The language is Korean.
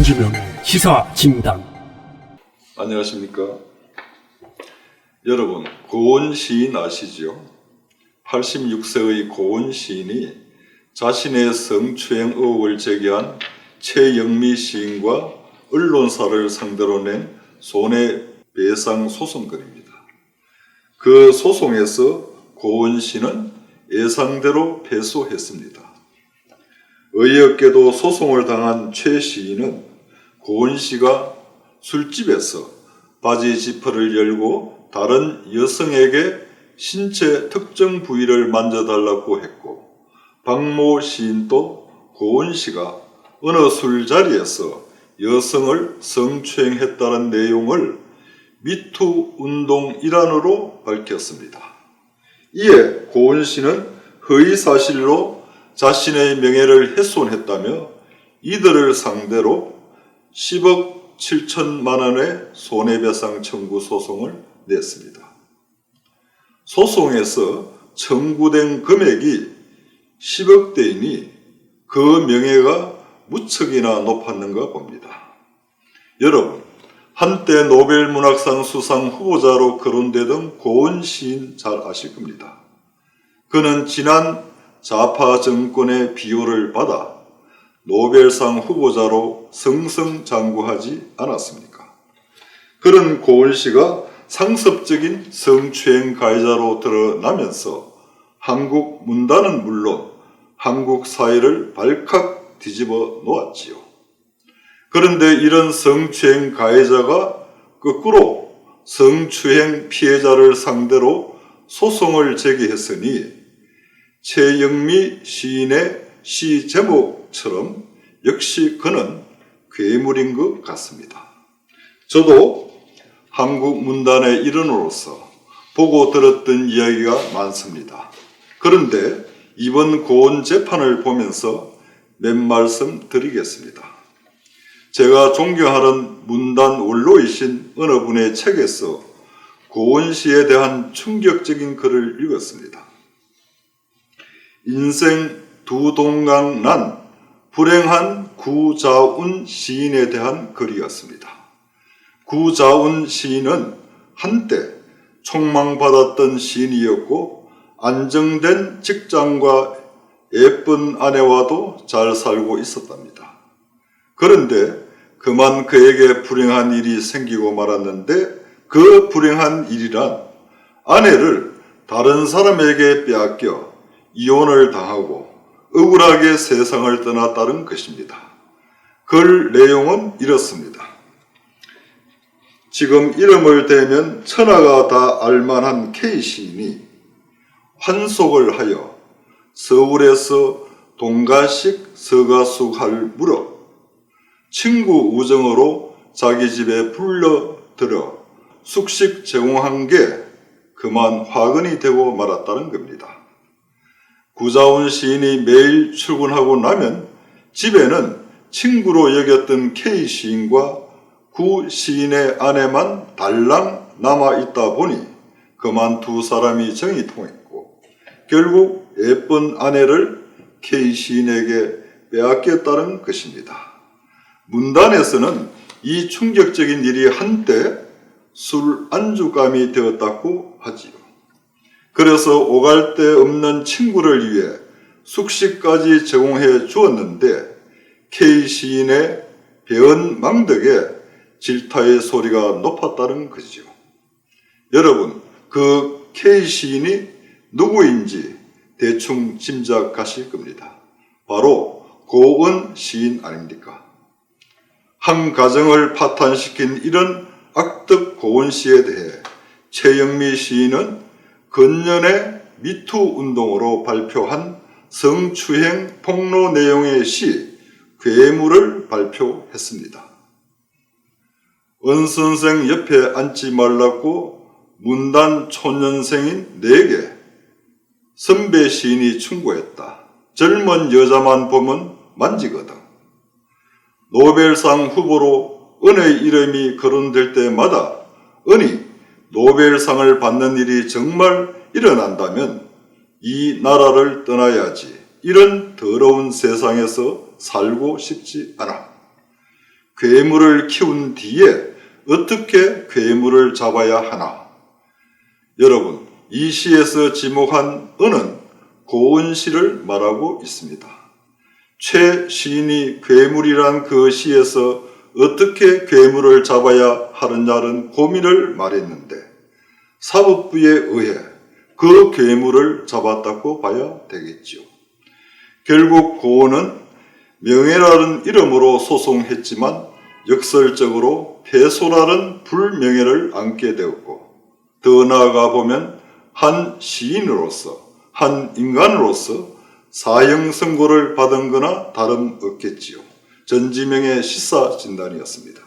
장주명의 시사진단. 안녕하십니까. 여러분, 고은 시인 아시죠? 86세의 고은 시인이 자신의 성추행 의혹을 제기한 최영미 시인과 언론사를 상대로 낸 손해배상 소송건입니다. 그 소송에서 고은 씨는 예상대로 패소했습니다. 어이없게도 소송을 당한 최 시인은 고은 씨가 술집에서 바지 지퍼를 열고 다른 여성에게 신체 특정 부위를 만져달라고 했고, 박모 시인도 고은 씨가 어느 술자리에서 여성을 성추행했다는 내용을 미투 운동 일환으로 밝혔습니다. 이에 고은 씨는 허위사실로 자신의 명예를 훼손했다며 이들을 상대로 10억 7천만 원의 손해배상 청구 소송을 냈습니다. 소송에서 청구된 금액이 10억대이니 그 명예가 무척이나 높았는가 봅니다. 여러분, 한때 노벨문학상 수상 후보자로 거론되던 고은 시인 잘 아실 겁니다. 그는 지난 좌파 정권의 비호를 받아 노벨상 후보자로 승승장구하지 않았습니까? 그런 고은 씨가 상습적인 성추행 가해자로 드러나면서 한국 문단은 물론 한국 사회를 발칵 뒤집어 놓았지요. 그런데 이런 성추행 가해자가 거꾸로 성추행 피해자를 상대로 소송을 제기했으니 최영미 시인의 시 제목처럼 역시 그는 괴물인 것 같습니다. 저도 한국 문단의 일원으로서 보고 들었던 이야기가 많습니다. 그런데 이번 고은 재판을 보면서 몇 말씀 드리겠습니다. 제가 존경하는 문단 원로이신 어느 분의 책에서 고은 씨에 대한 충격적인 글을 읽었습니다. 인생 두 동강 난 불행한 구자운 시인에 대한 글이었습니다. 구자운 시인은 한때 촉망받았던 시인이었고 안정된 직장과 예쁜 아내와도 잘 살고 있었답니다. 그런데 그만 그에게 불행한 일이 생기고 말았는데 그 불행한 일이란 아내를 다른 사람에게 빼앗겨 이혼을 당하고 억울하게 세상을 떠났다는 것입니다. 글 내용은 이렇습니다. 지금 이름을 대면 천하가 다 알만한 K 시인이 환속을 하여 서울에서 동가식 서가숙할 무렵 친구 우정으로 자기 집에 불러들여 숙식 제공한 게 그만 화근이 되고 말았다는 겁니다. 구자운 시인이 매일 출근하고 나면 집에는 친구로 여겼던 K 시인과 구 시인의 아내만 달랑 남아있다 보니 그만 두 사람이 정이 통했고 결국 예쁜 아내를 K 시인에게 빼앗겼다는 것입니다. 문단에서는 이 충격적인 일이 한때 술 안주감이 되었다고 하지요. 그래서 오갈 데 없는 친구를 위해 숙식까지 제공해 주었는데 K 시인의 배은망덕에 질타의 소리가 높았다는 것이죠. 여러분, 그 K 시인이 누구인지 대충 짐작하실 겁니다. 바로 고은 시인 아닙니까? 한 가정을 파탄시킨 이런 악덕 고은 씨에 대해 최영미 시인은 근년에 미투 운동으로 발표한 성추행 폭로 내용의 시 괴물을 발표했습니다. 은 선생 옆에 앉지 말라고 문단 초년생인 내게 선배 시인이 충고했다. 젊은 여자만 보면 만지거든. 노벨상 후보로 은의 이름이 거론될 때마다 은이 노벨상을 받는 일이 정말 일어난다면 이 나라를 떠나야지. 이런 더러운 세상에서 살고 싶지 않아. 괴물을 키운 뒤에 어떻게 괴물을 잡아야 하나? 여러분, 이 시에서 지목한 은은 고은시를 말하고 있습니다. 최 시인이 괴물이란 그 시에서 어떻게 괴물을 잡아야 하느냐는 고민을 말했는데 사법부에 의해 그 괴물을 잡았다고 봐야 되겠지요. 결국 고은은 명예라는 이름으로 소송했지만 역설적으로 패소라는 불명예를 안게 되었고 더 나아가 보면 한 시인으로서 한 인간으로서 사형 선고를 받은 거나 다름없겠지요. 전지명의 시사진단이었습니다.